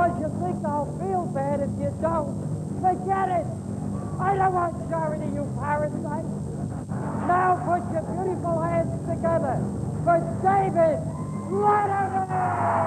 because you think I'll feel bad if you don't. Forget it. I don't want charity, you parasites. Now put your beautiful hands together for David Letterman!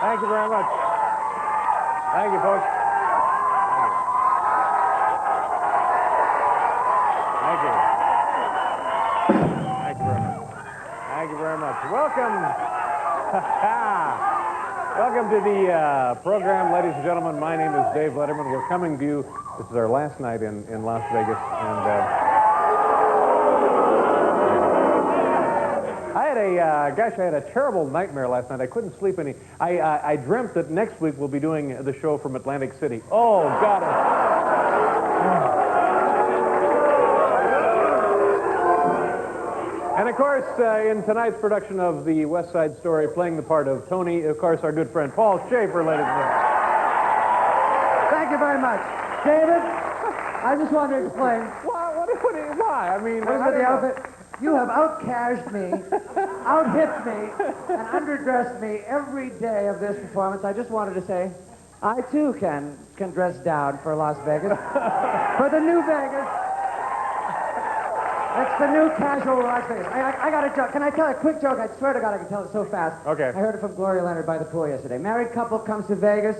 Thank you very much. Thank you, folks. Thank you. Thank you very much. Thank you very much. Welcome. Welcome to the program, ladies and gentlemen. My name is Dave Letterman. We're coming to you. This is our last night in Las Vegas, and I had a terrible nightmare last night. I couldn't sleep any. I dreamt that next week we'll be doing the show from Atlantic City. Oh, God. And, of course, in tonight's production of the West Side Story, playing the part of Tony, of course, our good friend Paul Schaefer, ladies and gentlemen. Thank you very much. David, I just wanted to explain. Why? I mean, what is the outfit? You have outcashed me, out-hipped me, and underdressed me every day of this performance. I just wanted to say, I too can dress down for Las Vegas, for the new Vegas. It's the new casual Las Vegas. I got a joke. Can I tell a quick joke? I swear to God I can tell it so fast. Okay. I heard it from Gloria Leonard by the pool yesterday. Married couple comes to Vegas.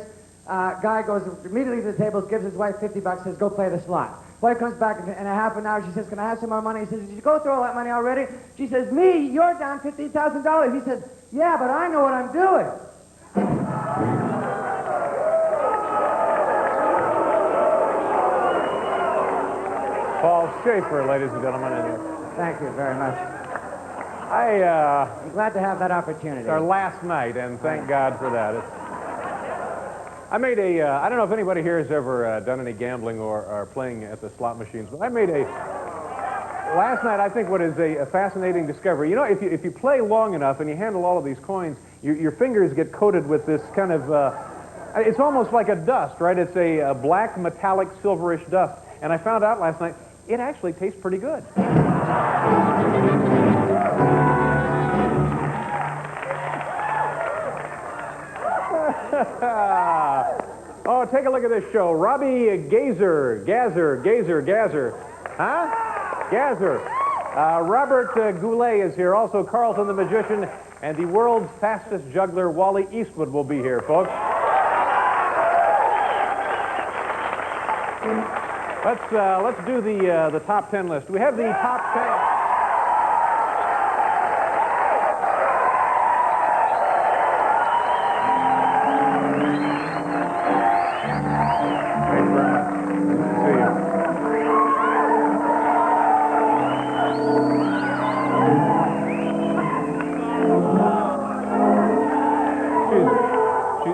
Guy goes immediately to the tables, gives his wife $50, says, go play the slot. Wife comes back in a half an hour. She says, can I have some more money? He says, did you go through all that money already? She says, me, you're down $15,000. He says, yeah, but I know what I'm doing. Paul Schaefer, ladies and gentlemen. Thank you very much. I'm glad to have that opportunity. It's our last night, and thank God for that. I made I don't know if anybody here has ever done any gambling or playing at the slot machines, but I made last night, I think, what is a fascinating discovery. You know, if you play long enough and you handle all of these coins, your fingers get coated with this kind of, it's almost like a dust, right? It's a black, metallic, silverish dust. And I found out last night, it actually tastes pretty good. Oh, take a look at this show. Roby Gazer. Huh? Gazer. Robert Goulet is here. Also, Carlton the Magician. And the world's fastest juggler, Wally Eastwood, will be here, folks. Let's do the top 10 list. We have the top 10.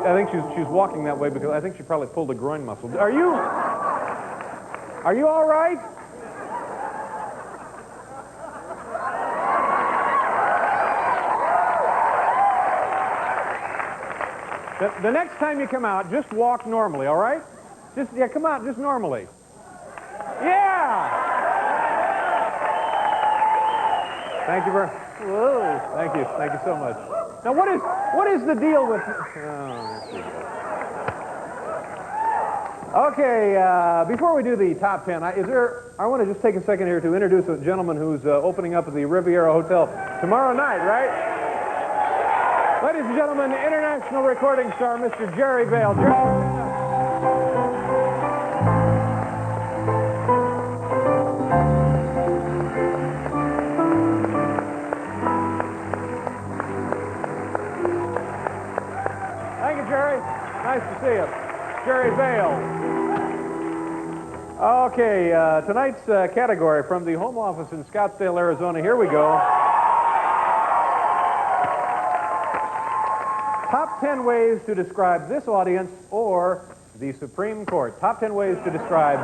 I think she's walking that way because I think she probably pulled a groin muscle. Are you all right? The next time you come out, just walk normally, all right? Come out just normally. Yeah! Thank you very much. Thank you so much. Now, what is the deal with... Okay, before we do the top 10, I want to just take a second here to introduce a gentleman who's opening up at the Riviera Hotel tomorrow night, right? Ladies and gentlemen, international recording star, Mr. Jerry Vale. Thank you, Jerry. Nice to see you. Jerry Vale. Okay, tonight's category from the home office in Scottsdale, Arizona. Here we go. Top 10 ways to describe this audience or the Supreme Court. Top 10 ways to describe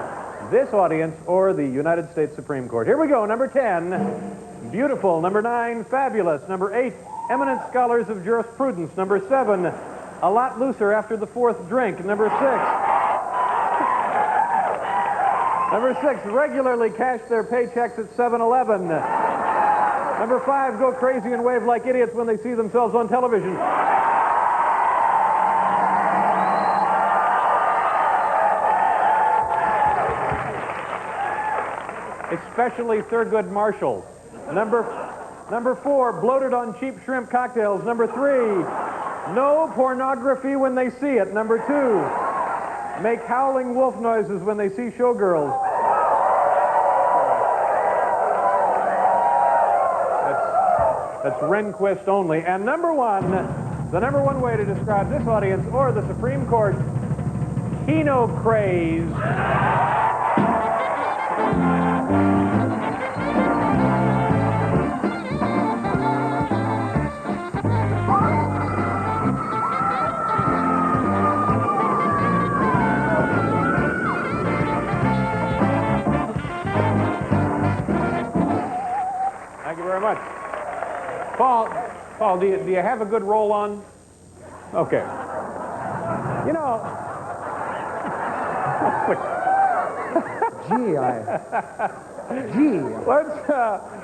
this audience or the United States Supreme Court. Here we go. Number 10, beautiful. Number 9, fabulous. Number 8, eminent scholars of jurisprudence. Number 7, a lot looser after the 4th drink. Number 6, regularly cash their paychecks at 7-Eleven. Number 5, go crazy and wave like idiots when they see themselves on television. Especially Thurgood Marshall. Number 4, bloated on cheap shrimp cocktails. Number 3, no pornography when they see it. Number 2, make howling wolf noises when they see showgirls. That's Rehnquist only. And number 1, the number 1 way to describe this audience or the Supreme Court, Keno craze. Thank you very much. Paul, do you have a good roll on? Okay. You know... Gee.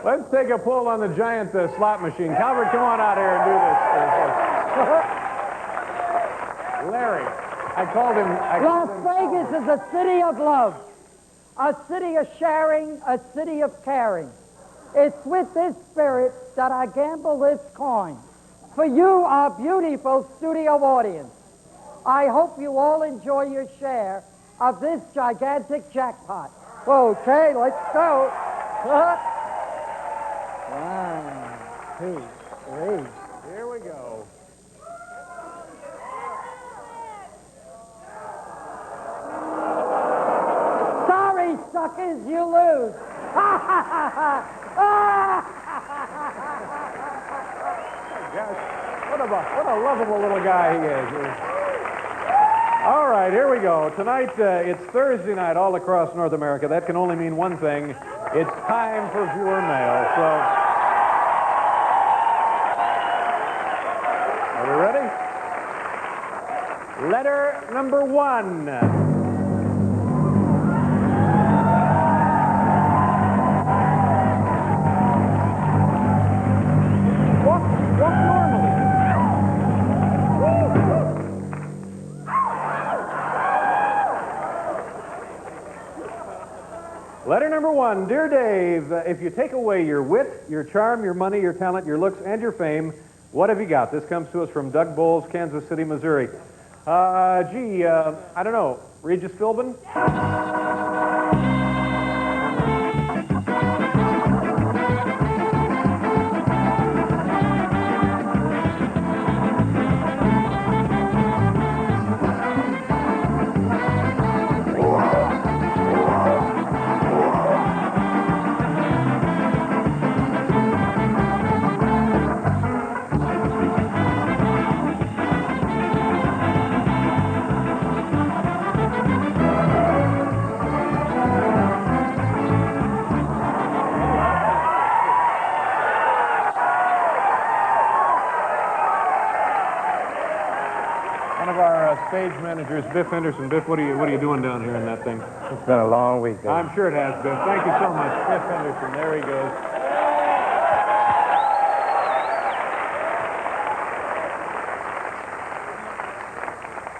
Let's take a pull on the giant slot machine. Calvert, come on out here and do this. Larry, I called him... Las Vegas is a city of love, a city of sharing, a city of caring. It's with this spirit that I gamble this coin. For you, our beautiful studio audience, I hope you all enjoy your share of this gigantic jackpot. Okay, let's go. 1, 2, 3. Here we go. Sorry, suckers, you lose. Gosh, what a lovable little guy he is. All right, here we go. Tonight, it's Thursday night all across North America. That can only mean one thing. It's time for viewer mail. So, are we ready? Letter number 1. Letter number 1, Dear Dave, if you take away your wit, your charm, your money, your talent, your looks, and your fame, what have you got? This comes to us from Doug Bowles, Kansas City, Missouri. I don't know, Regis Philbin? managers, Biff Henderson. Biff, what are you doing down here in that thing? It's been a long week, Dave. I'm sure it has, Biff. Thank you so much. Biff Henderson. There he goes.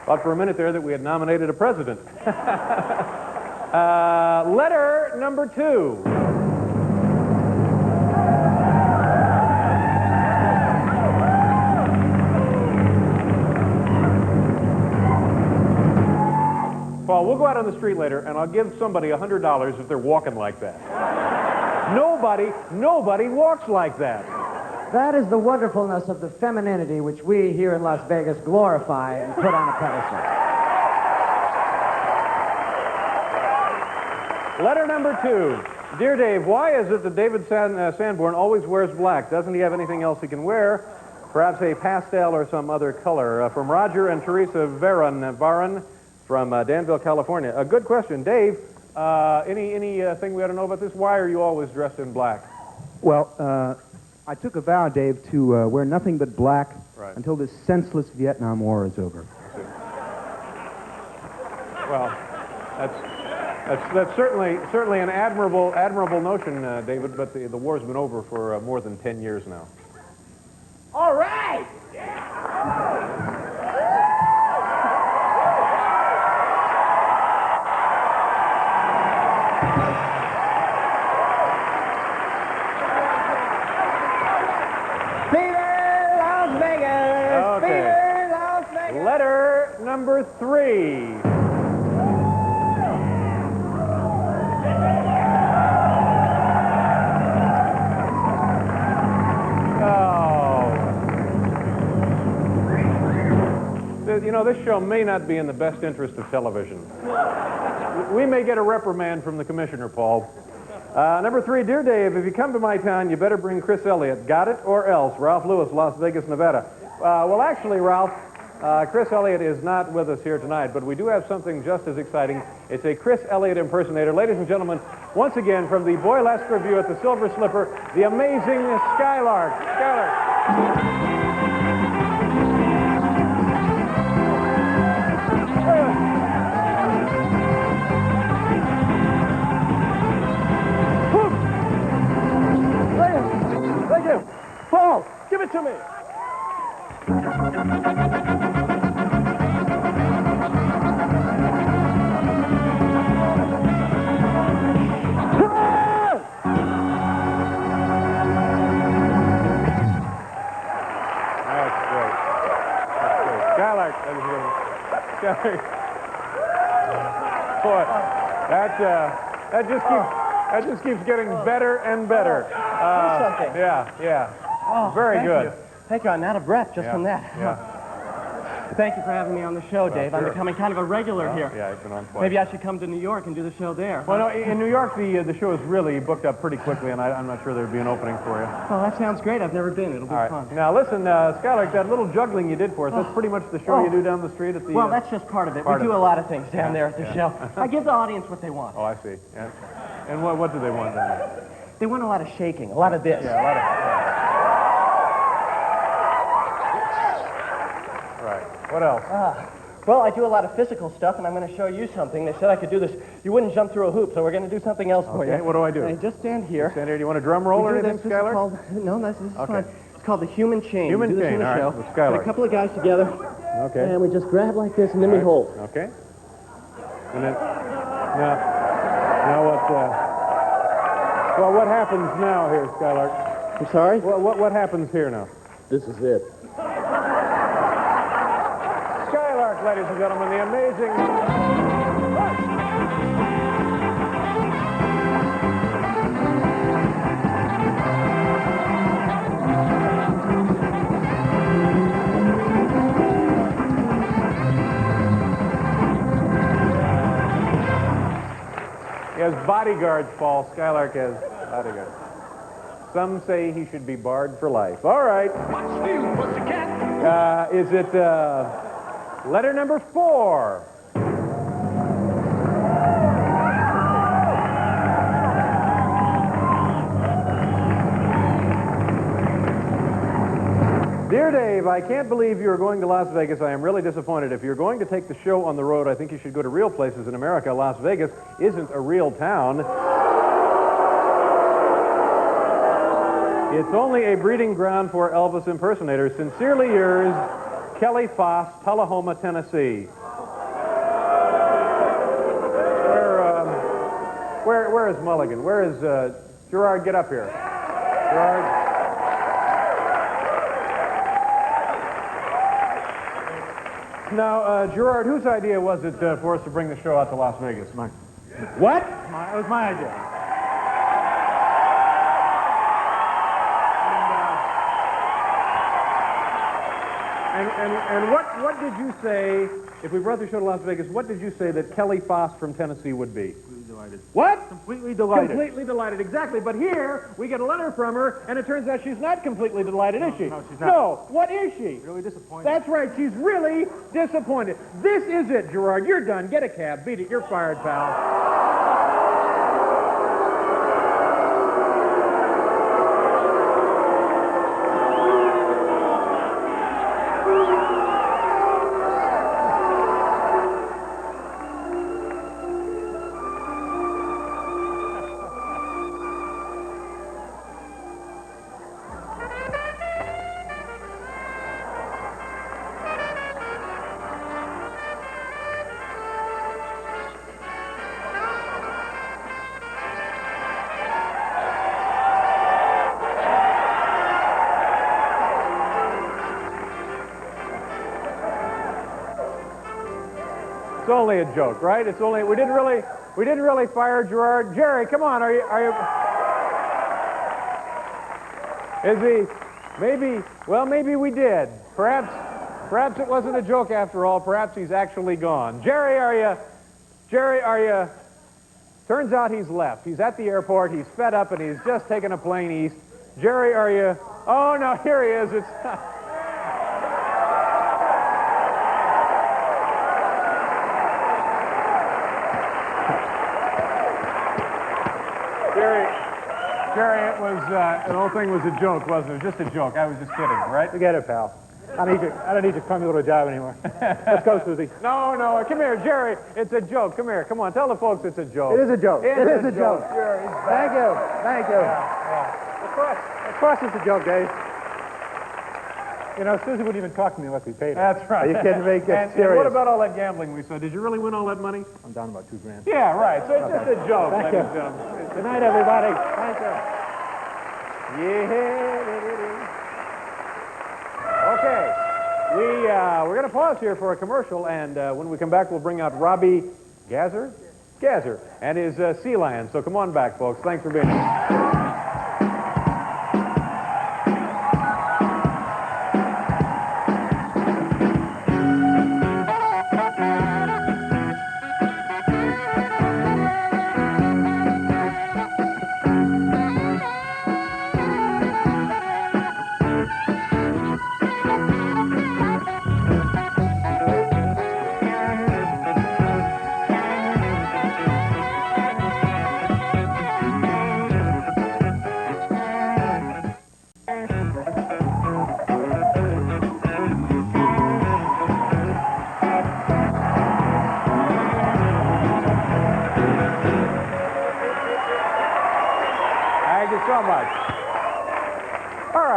Thought for a minute there that we had nominated a president. Letter number 2. Paul, we'll go out on the street later, and I'll give somebody $100 if they're walking like that. Nobody walks like that. That is the wonderfulness of the femininity which we here in Las Vegas glorify and put on a pedestal. Letter number 2. Dear Dave, why is it that David Sanborn always wears black? Doesn't he have anything else he can wear? Perhaps a pastel or some other color. From Roger and Teresa Varon from Danville, California. A good question. Dave, anything we ought to know about this? Why are you always dressed in black? Well, I took a vow, Dave, to wear nothing but black until this senseless Vietnam War is over. Well, that's certainly an admirable notion, David. But the war's been over for more than 10 years now. All right! Letter number 3. You know, this show may not be in the best interest of television. We may get a reprimand from the commissioner, Paul. Number 3, Dear Dave, if you come to my town, you better bring Chris Elliott. Got it or else? Ralph Lewis, Las Vegas, Nevada. Well, actually, Ralph, Chris Elliott is not with us here tonight, but we do have something just as exciting. It's a Chris Elliott impersonator. Ladies and gentlemen, once again, from the Boylesque Review at the Silver Slipper, the amazing Skylark. Skylark. Thank you. Paul, give it to me. Skylark. Boy, that just keeps getting better and better. Something. Yeah. Oh, very good. Thank you. I'm out of breath just from that. Yeah. Thank you for having me on the show, Dave. Sure. I'm becoming kind of a regular here. Yeah, you've been on twice. Maybe I should come to New York and do the show there. Well, no, in New York, the show is really booked up pretty quickly, and I'm not sure there'd be an opening for you. Oh, that sounds great. I've never been. It'll be fun. Now, listen, Skylark, that little juggling you did for us, that's pretty much the show you do down the street at the... Well, that's just part of it. We do a lot of things down there at the show. I give the audience what they want. Oh, I see. Yeah. And what do they want down there? They want a lot of shaking, a lot of this. Yeah, a lot of... Right. What else? Well, I do a lot of physical stuff, and I'm going to show you something. They said I could do this. You wouldn't jump through a hoop, so we're going to do something else for you. Okay, what do I do? Okay, just stand here. Stand here. Do you want a drum roll or anything, Skylark? No, this is fine. It's called the human chain. Human we do this chain, in the all show. right, with Skylark. Put a couple of guys together, Okay. and we just grab like this, and then we hold. Okay. And then, now what, well, what happens now here, Skylark? I'm sorry? What happens here now? This is it. Skylark, ladies and gentlemen, the amazing... He has bodyguards, Paul. Skylark has bodyguards. Some say he should be barred for life. All right. What's new, pussycat? Is it letter number 4? Dear Dave, Dave, I can't believe you're going to Las Vegas. I am really disappointed. If you're going to take the show on the road, I think you should go to real places in America. Las Vegas isn't a real town. It's only a breeding ground for Elvis impersonators. Sincerely yours, Kelly Foss, Tullahoma, Tennessee. Where is Mulligan? Where is Gerard? Get up here. Gerard. Now, Gerard, whose idea was it for us to bring the show out to Las Vegas? Mine. What? It was my idea. And what did you say, if we brought the show to Las Vegas, what did you say that Kelly Foss from Tennessee would be? Completely delighted. What? Completely delighted. Completely delighted, exactly. But here, we get a letter from her, and it turns out she's not completely delighted, is she? No, she's not. No, what is she? Really disappointed. That's right, she's really disappointed. This is it, Gerard. You're done. Get a cab. Beat it. You're fired, pal. It's only a joke, right? It's only we didn't really fire Gerard. Jerry, come on, are you Is he maybe we did. Perhaps it wasn't a joke after all. Perhaps he's actually gone. Jerry, are you turns out he's left. He's at the airport, he's fed up and he's just taken a plane east. Jerry, are you Oh no, here he is. It's Jerry, it was, the whole thing was a joke, wasn't it? Just a joke. I was just kidding, right? Forget it, pal. I don't need your crummy little job anymore. Let's go, Susie. No, come here, Jerry. It's a joke. Come here. Come on, tell the folks it's a joke. It is a joke. It is a joke. Sure, thank you. Of course it's a joke, Dave. You know, Susie wouldn't even talk to me unless we paid her. That's right. Are you kidding me? Get and serious. what about all that gambling we saw? Did you really win all that money? I'm down about $2,000. Yeah, right. So it's just a joke, Thank ladies you. and gentlemen. Good night, everybody. Thank you. Okay. We're going to pause here for a commercial, and when we come back, we'll bring out Roby Gazer and his Sea Lion. So come on back, folks. Thanks for being here.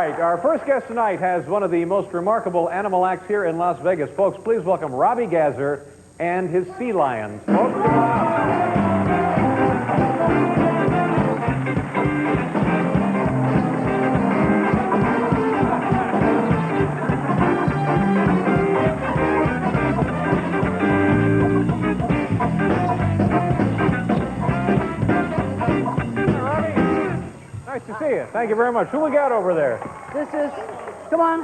Our first guest tonight has one of the most remarkable animal acts here in Las Vegas. Folks, please welcome Roby Gazer and his Sea Lions. Folks, come on out. Nice to see you. Thank you very much. Who we got over there? This is, come on,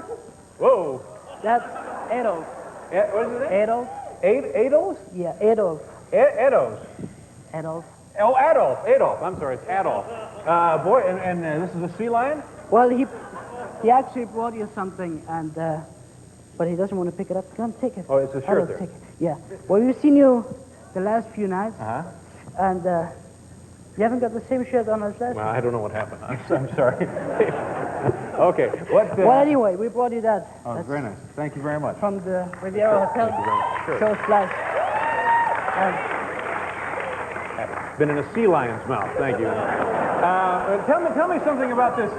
Whoa. that's Adolf. What is it? Adolf? Adolf? Yeah, Adolf. Edos. Adolf. Oh, Adolf. I'm sorry, it's Adolf. Boy, and this is a sea lion? Well, he actually brought you something, and but he doesn't want to pick it up. Come, take it. Oh, it's a shirt there. Take it. Yeah. Well, we've seen you the last few nights, Uh-huh. and You haven't got the same shirt on as last Well, I don't know what happened. I'm sorry. Okay. What? Well, anyway, we brought you that. Oh, That's very nice. Thank you very much. from the Riviera Hotel. Thank you very much. Sure. Show Flash. Been in a sea lion's mouth. Thank you. Tell me something about this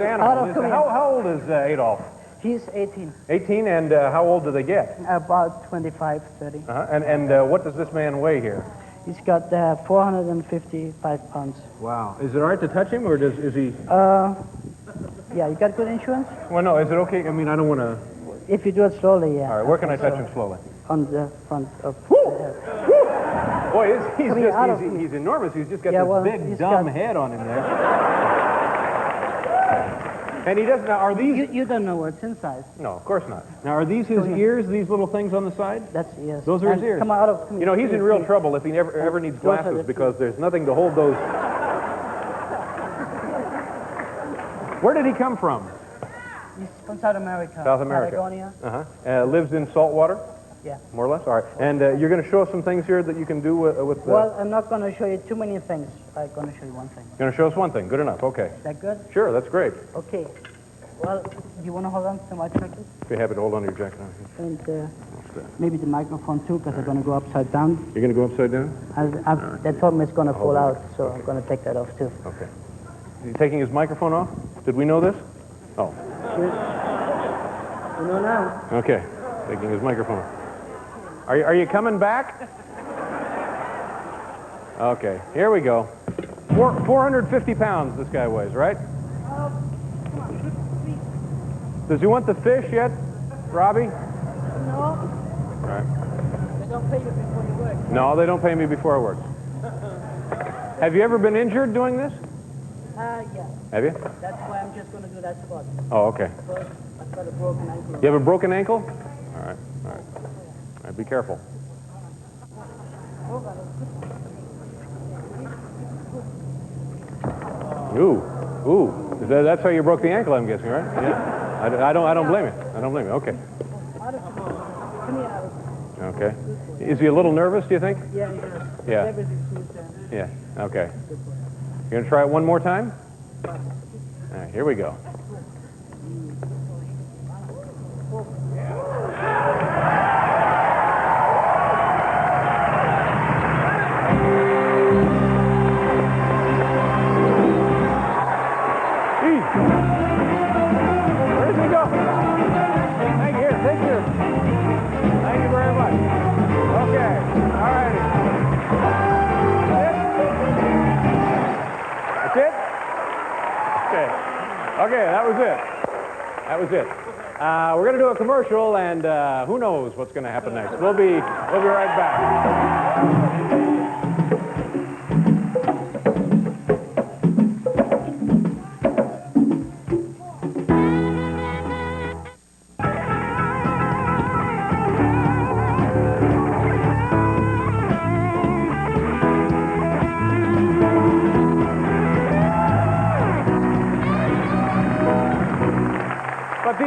animal. Adolf, come here. How old is Adolf? He's 18, 18, and how old do they get? about 25, 30. And what does this man weigh here? He's got 455 pounds. Wow. Is it all right to touch him, or is he? Yeah, you got good insurance? Well, no. Is it okay? I mean, I don't want to. If you do it slowly, yeah. All right. Where can I touch him slowly? On the front of the head. Boy, Come here, Adolf. he's enormous. He's just got Yeah, this well, big he's dumb got- head on him there. And he doesn't. Now, are these? You don't know what's inside. No, of course not. Now, are these his ears? These little things on the side? That's ears. Those are his And ears. Come out of. Come You know, here, he's in come real here. trouble if he ever needs Those are glasses the- because there's nothing to hold those. Where did he come from? He's from South America. South America. Patagonia. Lives in salt water? Yeah. More or less? All right. And you're going to show us some things here that you can do with the... Well, I'm not going to show you too many things. I'm going to show you one thing. You're going to show us one thing. Good enough. Okay. Is that good? Sure, that's great. Okay. Well, you want to hold on to my jacket? Be happy to hold on to your jacket. And maybe the microphone too, because I'm going to go upside down. You're going to go upside down? They told me it's going to fall out, so I'm going to take that off too. Okay. Is he taking his microphone off? Did we know this? Oh. You know now. Okay. Taking his microphone off. Are you coming back? Okay. Here we go. 450 pounds this guy weighs, right? Does he want the fish yet, Robbie? No. All right. They don't pay you before you work. No, they don't pay me before I work. Have you ever been injured doing this? Yeah. Have you? That's why I'm just going to do that spot. Oh, okay. Because I've got a broken ankle. You have a broken ankle? All right, all right. All right, be careful. Ooh. That's how you broke the ankle, I'm guessing, right? Yeah. I don't blame you. I don't blame you. Okay. Come here, Alex. Okay. Is he a little nervous, do you think? Yeah, he does. Yeah. Everything's smooth there. Yeah. Okay. You gonna try it one more time? All right, here we go. Where does he go? Thank you. Thank you. Thank you very much. Okay. All righty. That's it? Okay. Okay, that was it. That was it. We're going to do a commercial, and who knows what's going to happen next. We'll be right back. But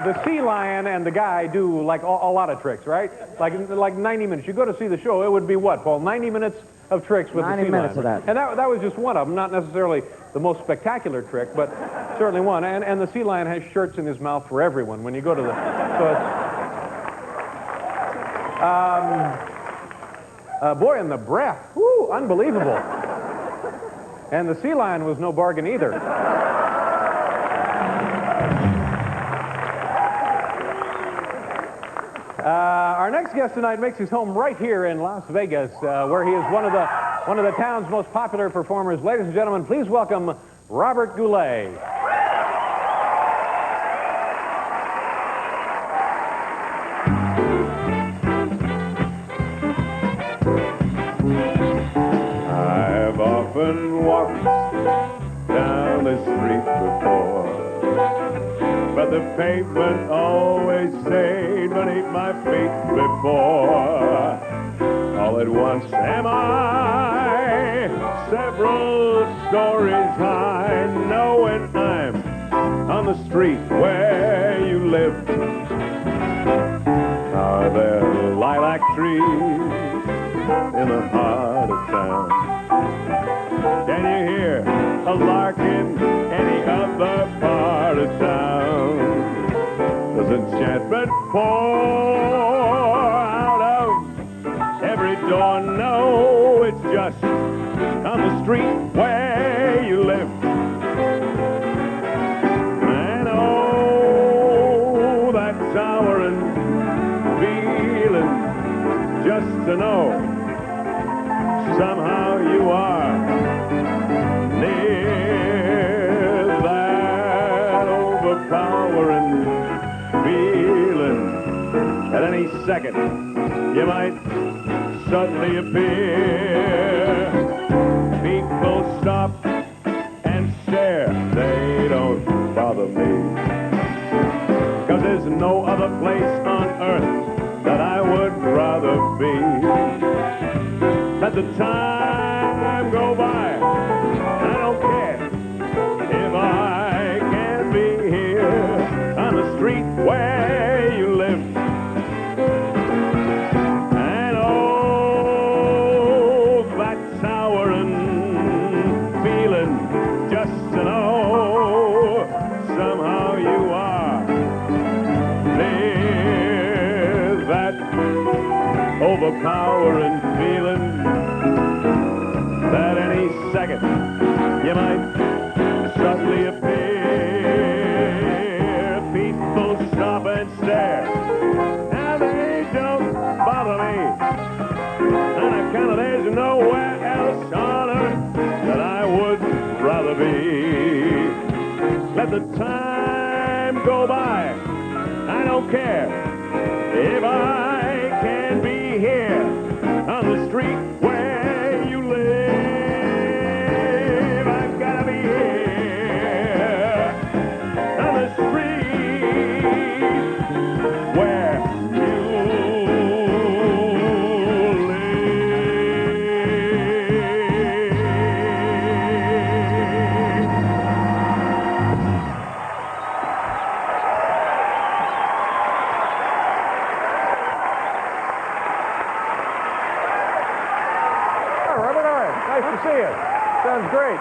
the sea lion and the guy do like a lot of tricks, right? Like 90 minutes. You go to see the show, it would be what, Paul? 90 minutes of tricks with the sea lion. 90 minutes of that. And that was just one of them. Not necessarily the most spectacular trick, but certainly one. And the sea lion has shirts in his mouth for everyone when you go to the... So it's... boy, and the breath. Woo, unbelievable. And the sea lion was no bargain either. Our next guest tonight makes his home right here in Las Vegas, where he is one of the town's most popular performers. Ladies and gentlemen, please welcome Robert Goulet. I've often walked down the street before, but the pavement always stayed beneath my feet before. All at once am I several stories high, knowing I'm on the street where you live. Are there lilac trees in the heart of town? a lark in any other part of town. Does enchantment pour out of every door? No, it's just on the street where you live. And oh, that towering feeling just to know somehow you are near, that overpowering feeling. At any second, you might suddenly appear. People stop and stare. They don't bother me. 'Cause there's no other place on earth that I would rather be. Let the time go by. I don't care if I can be here on the street where you live. And oh, that towering feeling just to know somehow you are near, that overpowering feeling that any second you might suddenly appear. People stop and stare, and they don't bother me. On account of there's nowhere else on earth that I would rather be. Let the time go by. I don't care if I can be here on the street where you live. I've got to be here on the street where you Sounds great.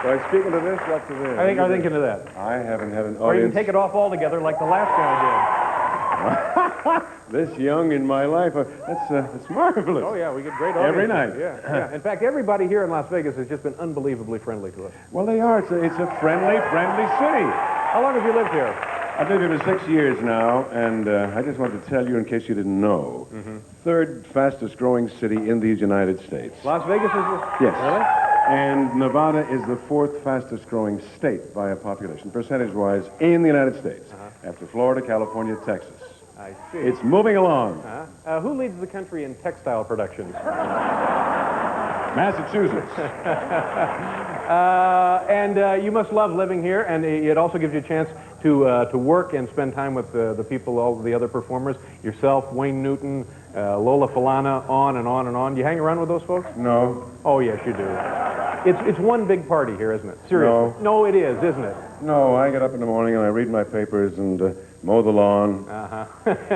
Do I speak into this? What's to this? I think I'm thinking of that. I haven't had an Or you can audience take it off altogether like the last guy this young in my life. That's marvelous. did. Oh, yeah, we get great audience. Every night. Yeah. In fact, everybody here in Las Vegas has just been unbelievably friendly to us. Well, they are. It's a friendly city. How long have you lived here? I've lived here for 6 years now, and I just wanted to tell you, in case you didn't know, third fastest growing city in these United States. Las Vegas is the... Yes. Really? And Nevada is the fourth fastest growing state by a population, percentage-wise, in the United States, after Florida, California, Texas. I see. It's moving along. Who leads the country in textile production? Massachusetts. And you must love living here, and it also gives you a chance to work and spend time with the people, all the other performers, yourself, Wayne Newton, Lola Falana, on and on and on. You hang around with those folks? No. Oh, yes, you do. It's one big party here, isn't it? Seriously. No, it is, isn't it? No, I get up in the morning and I read my papers and mow the lawn,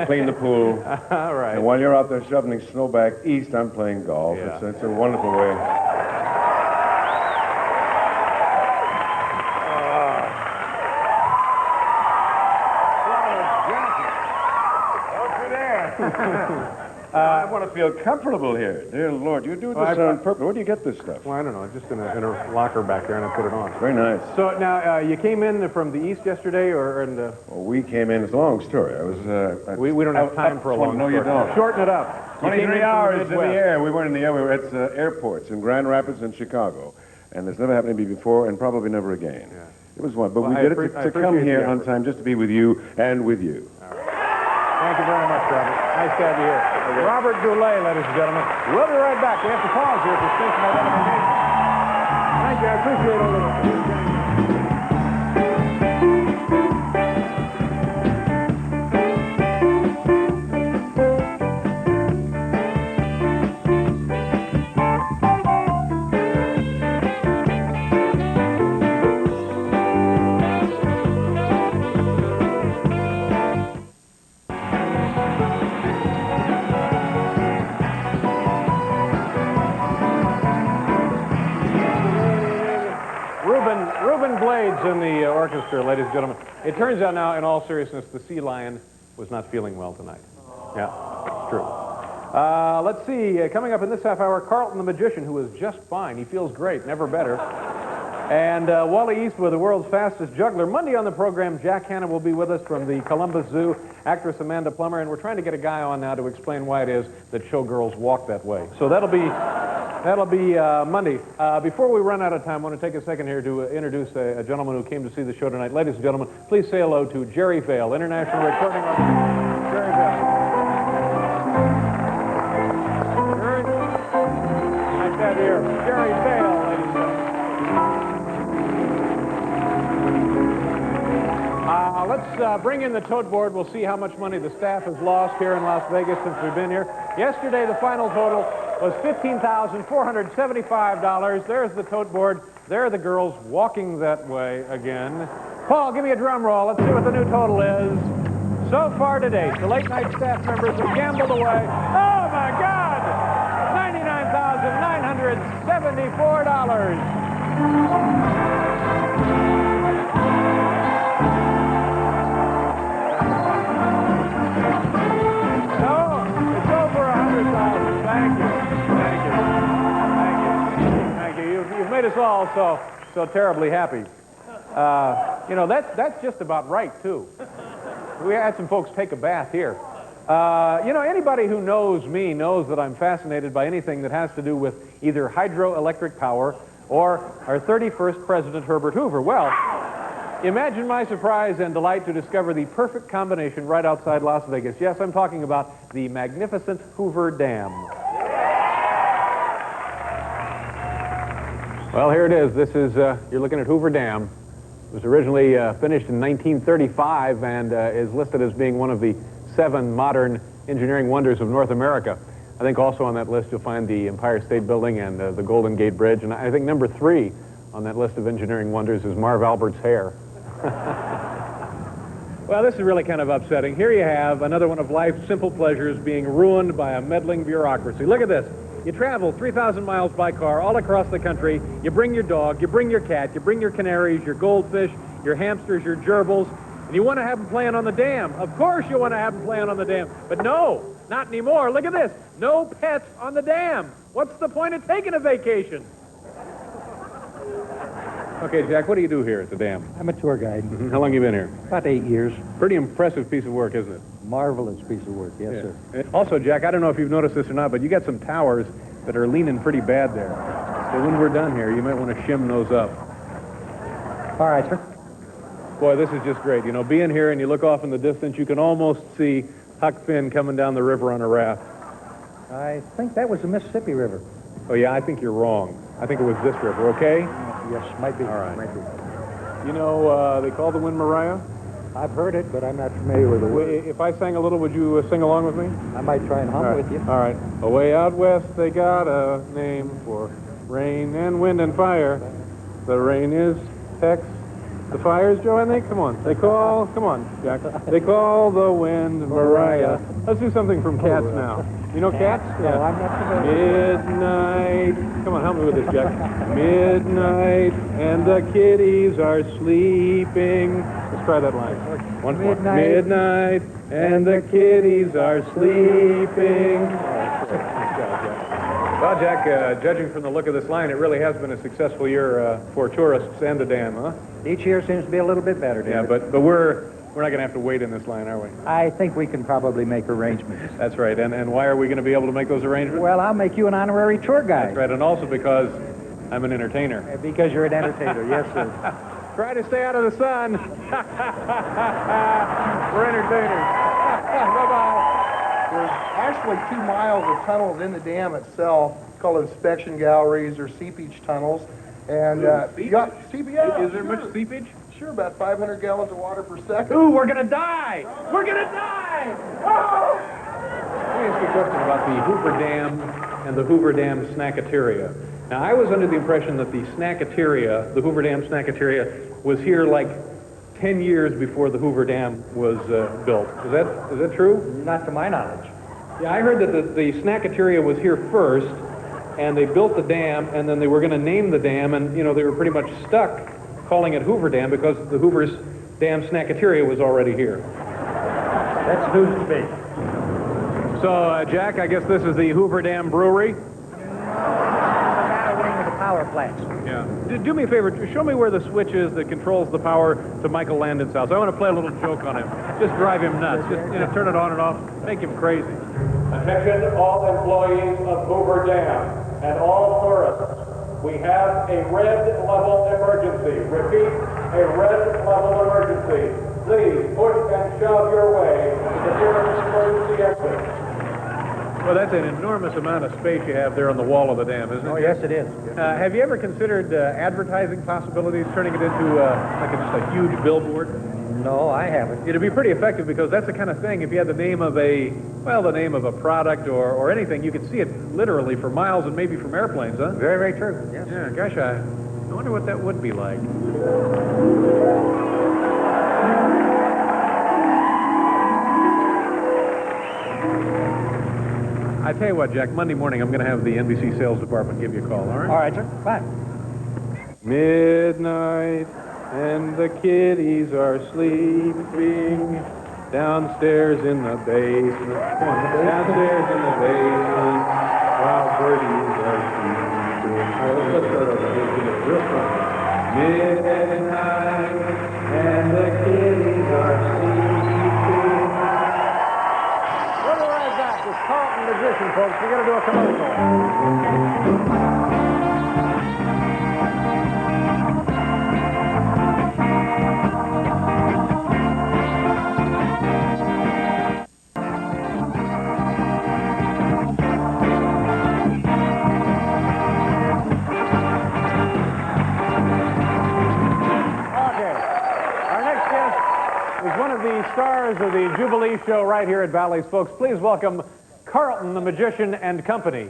clean the pool. All right. And while you're out there shoveling snow back east, I'm playing golf. Yeah. It's a wonderful way. I want to feel comfortable here. Dear Lord, you do this on purpose. Where do you get this stuff? Well, I don't know. It's just in a locker back there, and I put it on. Very nice. So now, you came in from the east yesterday, or Well, we came in. It's a long story. I was. we don't have time for a long No, story. you don't. Shorten it up. You came in 23 from hours in the Midwest. air. We weren't in the air. We were at airports in Grand Rapids and Chicago. And it's never happened to me before, and probably never again. Yeah. It was one. But Well, we I did it appre- I to come appreciate here the on effort. time just to be with you and with you. Thank you very much, Robert. Nice to have you here. Robert Goulet, ladies and gentlemen. We'll be right back. We have to pause here for station identification. Thank you. I appreciate all of it. Orchestra, ladies and gentlemen. It turns out now, in all seriousness, the sea lion was not feeling well tonight. Yeah, it's true. Let's see, coming up in this half hour, Carlton the Magician, who is just fine. He feels great, never better. And Wally Eastwood, the world's fastest juggler. Monday on the program, Jack Hanna will be with us from the Columbus Zoo, actress Amanda Plummer, and we're trying to get a guy on now to explain why it is that showgirls walk that way. So that'll be Monday. Before we run out of time, I want to take a second here to introduce a gentleman who came to see the show tonight. Ladies and gentlemen, please say hello to Jerry Vale, international recording artist. Jerry Vale. Nice to have you here. Jerry Vale, ladies and gentlemen. Let's bring in the tote board. We'll see how much money the staff has lost here in Las Vegas since we've been here. Yesterday, the final total was $15,475. There's the tote board. There are the girls walking that way again. Paul, give me a drum roll. Let's see what the new total is. So far today, the late night staff members have gambled away. Oh, my God! $99,974. You've made us all so terribly happy. You know, that's just about right, too. We had some folks take a bath here. You know, anybody who knows me knows that I'm fascinated by anything that has to do with either hydroelectric power or our 31st President, Herbert Hoover. Well, imagine my surprise and delight to discover the perfect combination right outside Las Vegas. Yes, I'm talking about the magnificent Hoover Dam. Well, here it is. This is, you're looking at Hoover Dam. It was originally finished in 1935 and is listed as being one of the 7 modern engineering wonders of North America. I think also on that list you'll find the Empire State Building and the Golden Gate Bridge. And I think number 3 on that list of engineering wonders is Marv Albert's hair. Well, this is really kind of upsetting. Here you have another one of life's simple pleasures being ruined by a meddling bureaucracy. Look at this. You travel 3,000 miles by car all across the country. You bring your dog, you bring your cat, you bring your canaries, your goldfish, your hamsters, your gerbils, and you want to have them playing on the dam. Of course you want to have them playing on the dam. But no, not anymore. Look at this. No pets on the dam. What's the point of taking a vacation? Okay, Jack, what do you do here at the dam? I'm a tour guide. Mm-hmm. How long have you been here? About 8 years. Pretty impressive piece of work, isn't it? Marvelous piece of work, yes, sir. Also, Jack, I don't know if you've noticed this or not, but you got some towers that are leaning pretty bad there. So when we're done here, you might want to shim those up. All right, sir. Boy, this is just great. You know, being here and you look off in the distance, you can almost see Huck Finn coming down the river on a raft. I think that was the Mississippi River. Oh, yeah, I think you're wrong. I think it was this river, okay? Yes, might be. All right. Might be. You know, they call the wind Mariah? I've heard it, but I'm not familiar with the word. If I sang a little, would you sing along with me? I might try and hum with you. All right. Away out west, they got a name for rain and wind and fire. The rain is Tex. The fire is Joe, I think. Come on. Come on, Jack. They call the wind Mariah. Let's do something from Cats now. You know Cats? No, I'm not familiar. Midnight. Come on, help me with this, Jack. Midnight, and the kitties are sleeping. Let's try that line. One more. Midnight, and the kitties are sleeping. Well, Jack, judging from the look of this line, it really has been a successful year for tourists and the dam, huh? Each year seems to be a little bit better, David. Yeah, but we're not going to have to wait in this line, are we? I think we can probably make arrangements. That's right. And why are we going to be able to make those arrangements? Well, I'll make you an honorary tour guide. That's right, and also because I'm an entertainer. Because you're an entertainer, yes, sir. Try to stay out of the sun. We're entertainers. Bye-bye. There's actually 2 miles of tunnels in the dam itself called inspection galleries or seepage tunnels. And seepage? Yeah, Is there much seepage? Sure, about 500 gallons of water per second. Ooh, we're going to die! We're going to die! Oh! Let me ask you a question about the Hoover Dam and the Hoover Dam Snackateria. Now, I was under the impression that the Snackateria, the Hoover Dam Snackateria, was here like 10 years before the Hoover Dam was built. Is that true? Not to my knowledge. Yeah, I heard that the Snackateria was here first, and they built the dam, and then they were going to name the dam, and, you know, they were pretty much stuck calling it Hoover Dam because the Hoover's Dam Snackateria was already here. That's news to me. So, Jack, I guess this is the Hoover Dam Brewery? Power plants. Yeah. Do me a favor. Show me where the switch is that controls the power to Michael Landon's house. I want to play a little joke on him. Just drive him nuts. Just, turn it on and off. Make him crazy. Attention all employees of Hoover Dam and all tourists. We have a red level emergency. Repeat, a red level emergency. Please push and shove your way to the nearest emergency exit. Well, that's an enormous amount of space you have there on the wall of the dam, isn't it? Oh, yes, it is. Have you ever considered advertising possibilities, turning it into just a huge billboard? No, I haven't. It'd be pretty effective because that's the kind of thing, if you had the name of a product or anything, you could see it literally for miles and maybe from airplanes, huh? Very, very true. Yes. Yeah, gosh, I wonder what that would be like. I tell you what, Jack, Monday morning I'm going to have the NBC sales department give you a call, all right? All right, sir. Fine. Midnight, and the kiddies are sleeping downstairs in the basement. Come on, downstairs in the basement while birdies are sleeping. All right, let's start over. Let's get it real strong. Midnight, and the kiddies are sleeping. We'll be right back. It's Carlton Magician, folks. We're going to do a commercial. Stars of the Jubilee Show right here at Valley's. Folks, please welcome Carlton the Magician and Company.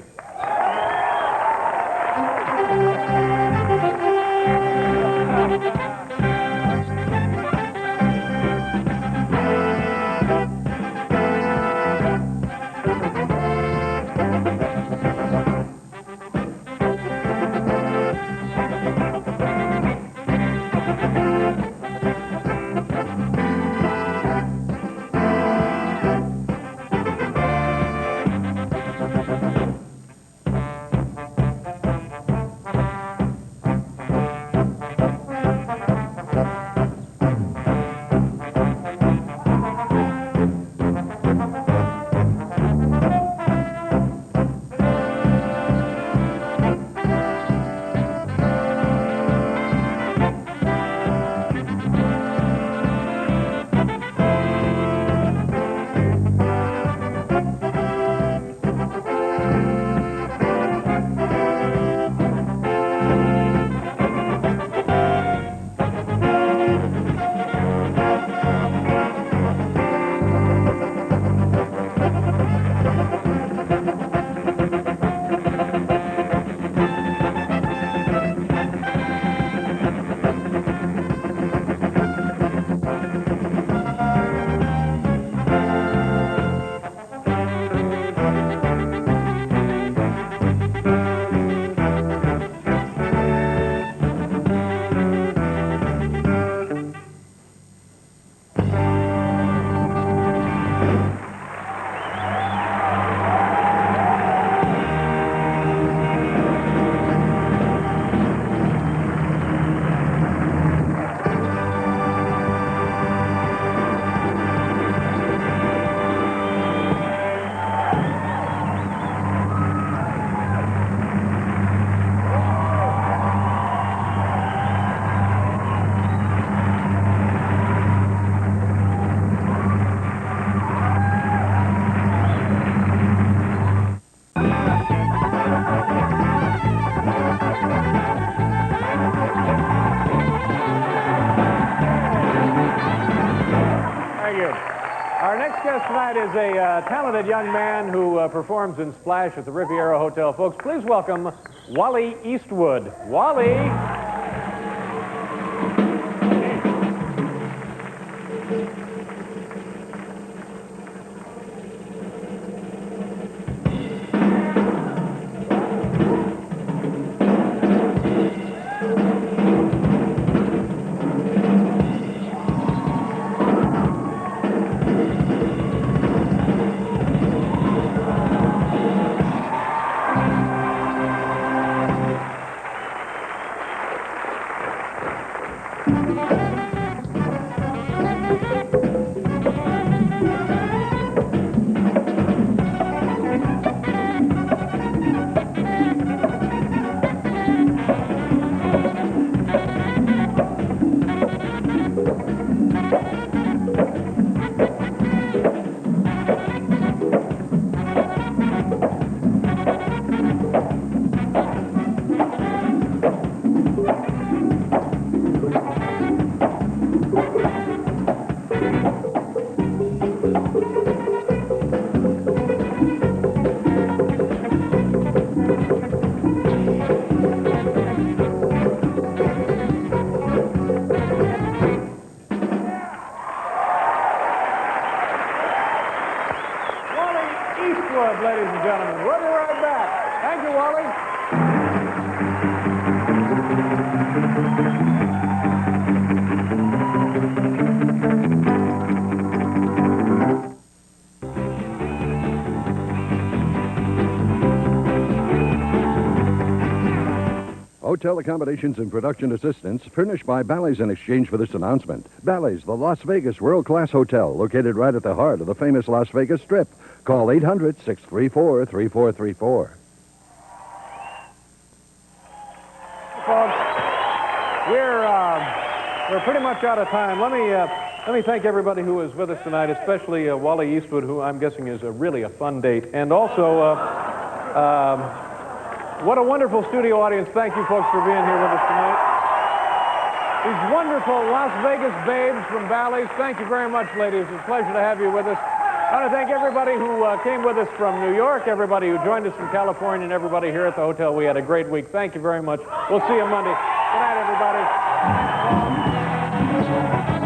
Tonight is a talented young man who performs in Splash at the Riviera Hotel. Folks, please welcome Wally Eastwood. Wally! ladies and gentlemen. We'll be right back. Thank you, Wally. Hotel accommodations and production assistance furnished by Bally's in exchange for this announcement. Bally's, the Las Vegas world-class hotel, located right at the heart of the famous Las Vegas Strip. Call 800-634-3434. Folks, we're pretty much out of time. Let me thank everybody who was with us tonight, especially Wally Eastwood, who I'm guessing is really a fun date, and also what a wonderful studio audience. Thank you, folks, for being here with us tonight. These wonderful Las Vegas babes from Bally's. Thank you very much, ladies. It's a pleasure to have you with us. I want to thank everybody who came with us from New York, everybody who joined us from California, and everybody here at the hotel. We had a great week. Thank you very much. We'll see you Monday. Good night, everybody.